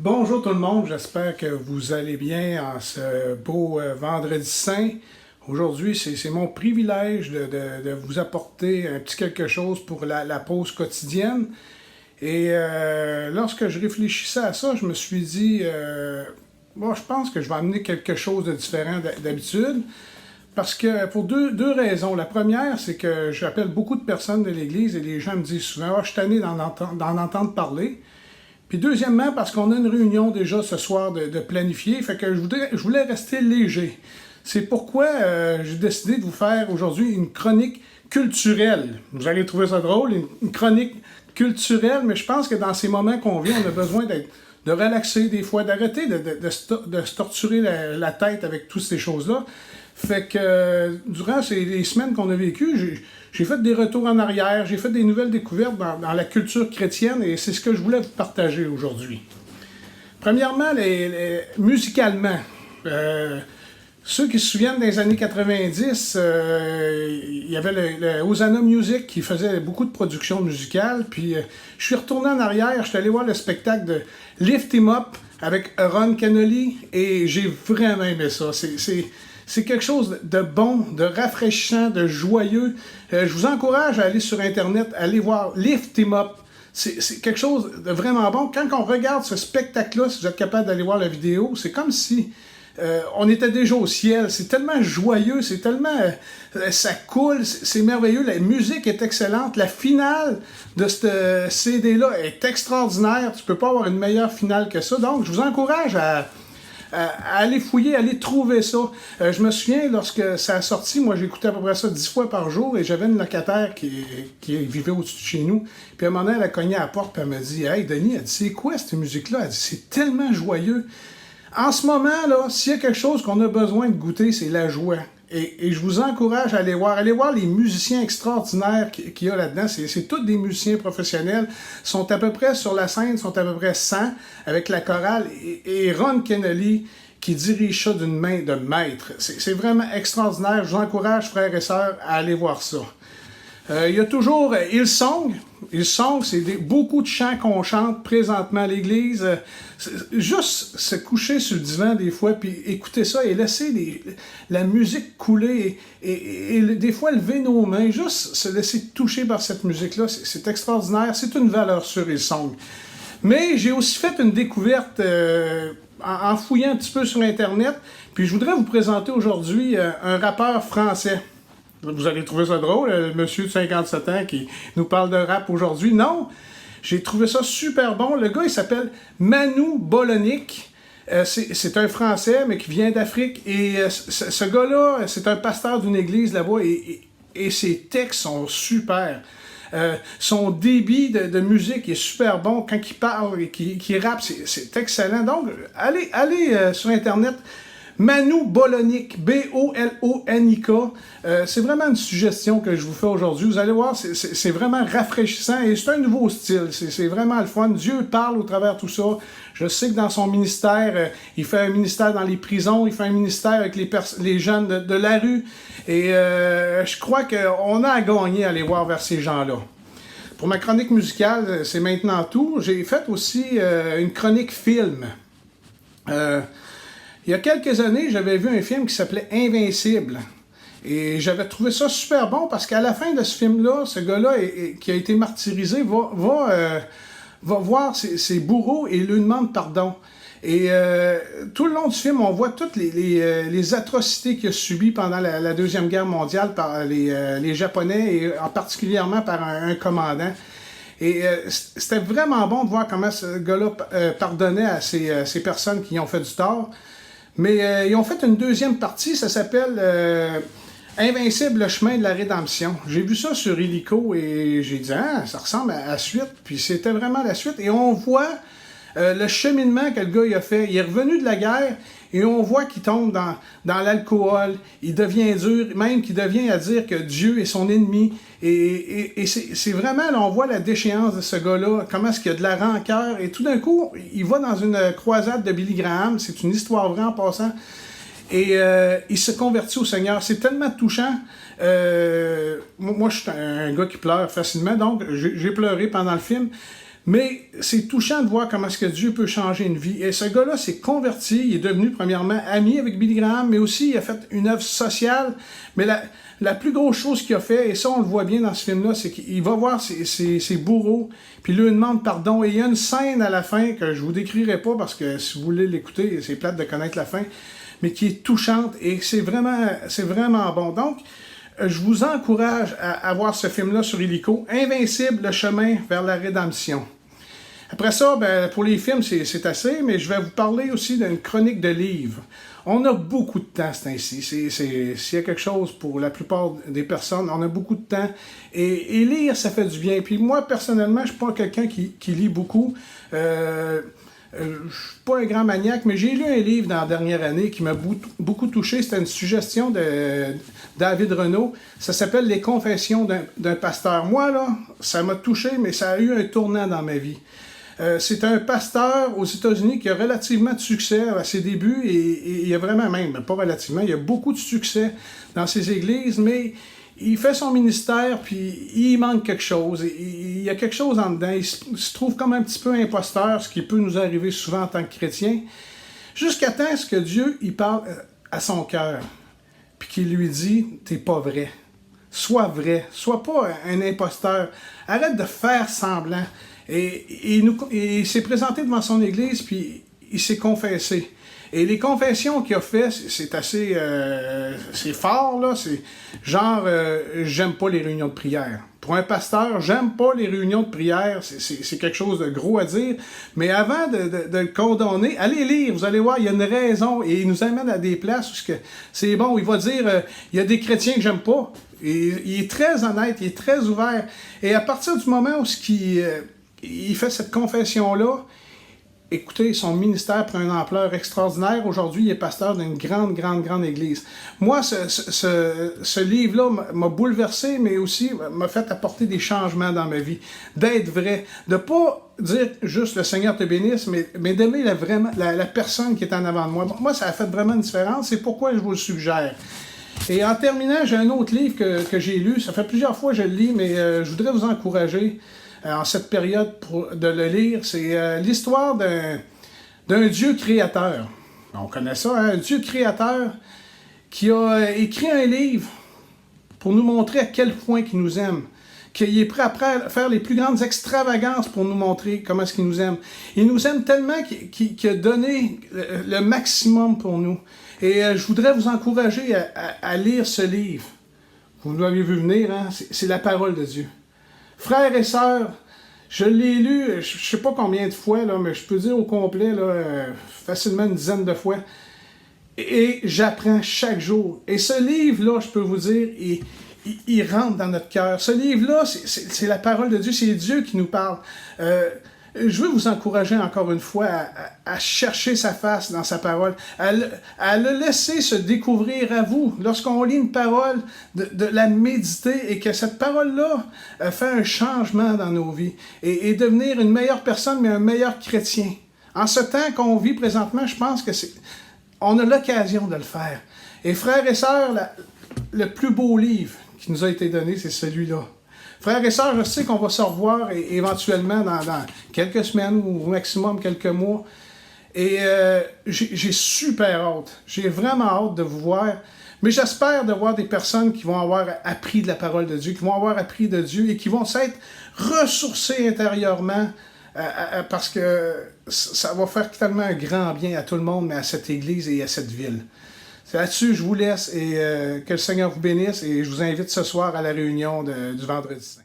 Bonjour tout le monde, j'espère que vous allez bien en ce beau vendredi saint. Aujourd'hui, c'est mon privilège de vous apporter un petit quelque chose pour la pause quotidienne. Et lorsque je réfléchissais à ça, je me suis dit, bon, je pense que je vais amener quelque chose de différent d'habitude. Parce que pour deux raisons. La première, c'est que j'appelle beaucoup de personnes de l'Église et les gens me disent souvent, ah, je suis tanné d'en entendre parler. Puis deuxièmement, parce qu'on a une réunion déjà ce soir de planifier, fait que je voulais rester léger. C'est pourquoi j'ai décidé de vous faire aujourd'hui une chronique culturelle. Vous allez trouver ça drôle, une chronique culturelle, mais je pense que dans ces moments qu'on vit, on a besoin de relaxer des fois, d'arrêter de se torturer la tête avec toutes ces choses-là. Fait que durant les semaines qu'on a vécues, j'ai fait des retours en arrière, j'ai fait des nouvelles découvertes dans la culture chrétienne et c'est ce que je voulais vous partager aujourd'hui. Premièrement, musicalement, ceux qui se souviennent des années 90, il y avait le Hosanna Music qui faisait beaucoup de production musicale. Puis je suis retourné en arrière, je suis allé voir le spectacle de Lift Him Up avec Ron Kenoly et j'ai vraiment aimé ça. C'est quelque chose de bon, de rafraîchissant, de joyeux. Je vous encourage à aller sur Internet, à aller voir Lift Him Up. C'est quelque chose de vraiment bon. Quand on regarde ce spectacle-là, si vous êtes capable d'aller voir la vidéo, c'est comme si on était déjà au ciel. C'est tellement joyeux, c'est tellement... ça coule, c'est merveilleux. La musique est excellente. La finale de ce CD-là est extraordinaire. Tu peux pas avoir une meilleure finale que ça. Donc, je vous encourage à aller fouiller, à aller trouver ça. Je me souviens, lorsque ça a sorti, moi j'écoutais à peu près ça 10 fois par jour et j'avais une locataire qui vivait au-dessus de chez nous. Puis à un moment donné, elle a cogné à la porte et elle m'a dit « Hey Denis, elle dit, c'est quoi cette musique-là? » Elle dit « C'est tellement joyeux. » En ce moment, là, s'il y a quelque chose qu'on a besoin de goûter, c'est la joie. Et je vous encourage à aller voir. Allez voir les musiciens extraordinaires qu'il y a là-dedans. C'est tous des musiciens professionnels. Sont à peu près sur la scène, sont à peu près 100 avec la chorale. Et Ron Kenoly qui dirige ça d'une main de maître. C'est vraiment extraordinaire. Je vous encourage, frères et sœurs, à aller voir ça. Il y a toujours Hillsong. Hillsong, c'est beaucoup de chants qu'on chante présentement à l'église. Juste se coucher sur le divan des fois, puis écouter ça et laisser la musique couler et des fois lever nos mains, juste se laisser toucher par cette musique-là, c'est extraordinaire. C'est une valeur sûre, Hillsong. Mais j'ai aussi fait une découverte en fouillant un petit peu sur Internet, puis je voudrais vous présenter aujourd'hui un rappeur français. Vous allez trouver ça drôle, le monsieur de 57 ans qui nous parle de rap aujourd'hui. Non, j'ai trouvé ça super bon. Le gars, il s'appelle Manu Bolonic. C'est un Français, mais qui vient d'Afrique. Et ce gars-là, c'est un pasteur d'une église là-bas et ses textes sont super. Son débit de musique est super bon. Quand il parle et qu'il rappe, c'est excellent. Donc, allez sur Internet. Manu Bolonic, B-O-L-O-N-I-K. C'est vraiment une suggestion que je vous fais aujourd'hui. Vous allez voir, c'est vraiment rafraîchissant et c'est un nouveau style. C'est vraiment le fun. Dieu parle au travers de tout ça. Je sais que dans son ministère, il fait un ministère dans les prisons, il fait un ministère avec les jeunes de la rue. Et je crois qu'on a à gagner à aller voir vers ces gens-là. Pour ma chronique musicale, c'est maintenant tout. J'ai fait aussi une chronique film. Il y a quelques années, j'avais vu un film qui s'appelait Invincible. Et j'avais trouvé ça super bon parce qu'à la fin de ce film-là, ce gars-là qui a été martyrisé va voir ses bourreaux et lui demande pardon. Et tout le long du film, on voit toutes les atrocités qu'il a subies pendant la Deuxième Guerre mondiale par les Japonais et particulièrement par un commandant. Et c'était vraiment bon de voir comment ce gars-là pardonnait à ces personnes qui ont fait du tort. Mais ils ont fait une deuxième partie, ça s'appelle Invincible, le chemin de la rédemption. J'ai vu ça sur Illico et j'ai dit, ah, ça ressemble à la suite. Puis c'était vraiment la suite. Et on voit le cheminement que le gars il a fait. Il est revenu de la guerre et on voit qu'il tombe dans l'alcool. Il devient dur, même qu'il devient à dire que Dieu est son ennemi. Et c'est vraiment, là, on voit la déchéance de ce gars-là, comment est-ce qu'il y a de la rancœur. Et tout d'un coup, il va dans une croisade de Billy Graham. C'est une histoire vraie en passant. Et il se convertit au Seigneur. C'est tellement touchant. Moi, je suis un gars qui pleure facilement, donc j'ai pleuré pendant le film. Mais c'est touchant de voir comment est-ce que Dieu peut changer une vie. Et ce gars-là s'est converti, il est devenu premièrement ami avec Billy Graham, mais aussi il a fait une œuvre sociale. Mais la plus grosse chose qu'il a fait, et ça on le voit bien dans ce film-là, c'est qu'il va voir ses bourreaux, puis il lui demande pardon. Et il y a une scène à la fin que je vous décrirai pas parce que si vous voulez l'écouter, c'est plate de connaître la fin, mais qui est touchante et c'est vraiment bon. Donc, je vous encourage à voir ce film-là sur Illico, Invincible, le chemin vers la rédemption. Après ça, ben, pour les films, c'est assez, mais je vais vous parler aussi d'une chronique de livres. On a beaucoup de temps, c'est ainsi. S'il y a quelque chose pour la plupart des personnes, on a beaucoup de temps. Et lire, ça fait du bien. Puis moi, personnellement, je ne suis pas quelqu'un qui lit beaucoup. Je ne suis pas un grand maniaque, mais j'ai lu un livre dans la dernière année qui m'a beaucoup touché. C'était une suggestion de David Renaud. Ça s'appelle « Les confessions d'un pasteur ». Moi, là, ça m'a touché, mais ça a eu un tournant dans ma vie. C'est un pasteur aux États-Unis qui a relativement de succès à ses débuts et il y a vraiment même, pas relativement, il y a beaucoup de succès dans ses églises, mais il fait son ministère puis il manque quelque chose. Il y a quelque chose en dedans. Il se trouve comme un petit peu imposteur, ce qui peut nous arriver souvent en tant que chrétien, jusqu'à temps que Dieu il parle à son cœur puis qu'il lui dit « T'es pas vrai ». Sois vrai, sois pas un imposteur. Arrête de faire semblant. Et il s'est présenté devant son église, puis il s'est confessé. Et les confessions qu'il a fait, c'est assez c'est fort, là. C'est genre, j'aime pas les réunions de prière. Pour un pasteur, j'aime pas les réunions de prière. C'est quelque chose de gros à dire. Mais avant de le condamner, allez lire, vous allez voir, il y a une raison. Et il nous amène à des places où c'est bon. Il va dire, il y a des chrétiens que j'aime pas. Et il est très honnête, il est très ouvert. Et à partir du moment où il fait cette confession-là, écoutez, son ministère prend une ampleur extraordinaire. Aujourd'hui, il est pasteur d'une grande église. Moi, ce livre-là m'a bouleversé, mais aussi m'a fait apporter des changements dans ma vie. D'être vrai. De ne pas dire juste « le Seigneur te bénisse », mais d'aimer la personne qui est en avant de moi. Moi, ça a fait vraiment une différence. C'est pourquoi je vous le suggère. Et en terminant, j'ai un autre livre que j'ai lu. Ça fait plusieurs fois que je le lis, mais je voudrais vous encourager en cette période de le lire. C'est l'histoire d'un Dieu créateur. On connaît ça, hein? Un Dieu créateur qui a écrit un livre pour nous montrer à quel point il nous aime. Qu'il est prêt à faire les plus grandes extravagances pour nous montrer comment est-ce qu'il nous aime. Il nous aime tellement qu'il a donné le maximum pour nous. Et je voudrais vous encourager à lire ce livre. Vous l'avez vu venir, hein? C'est la parole de Dieu. Frères et sœurs, je l'ai lu, je ne sais pas combien de fois, là, mais je peux dire au complet, là, facilement une dizaine de fois. Et j'apprends chaque jour. Et ce livre-là, je peux vous dire, il rentre dans notre cœur. Ce livre-là, c'est la parole de Dieu, c'est Dieu qui nous parle. Je veux vous encourager encore une fois à chercher sa face dans sa parole, à le laisser se découvrir à vous. Lorsqu'on lit une parole, de la méditer et que cette parole-là fait un changement dans nos vies et devenir une meilleure personne, mais un meilleur chrétien. En ce temps qu'on vit présentement, je pense que on a l'occasion de le faire. Et frères et sœurs, le plus beau livre qui nous a été donné, c'est celui-là. Frères et sœurs, je sais qu'on va se revoir éventuellement dans quelques semaines ou au maximum quelques mois. Et j'ai super hâte. J'ai vraiment hâte de vous voir. Mais j'espère de voir des personnes qui vont avoir appris de la parole de Dieu, qui vont avoir appris de Dieu et qui vont s'être ressourcées intérieurement parce que ça va faire tellement un grand bien à tout le monde, mais à cette église et à cette ville. Là-dessus, je vous laisse et que le Seigneur vous bénisse et je vous invite ce soir à la réunion du Vendredi Saint.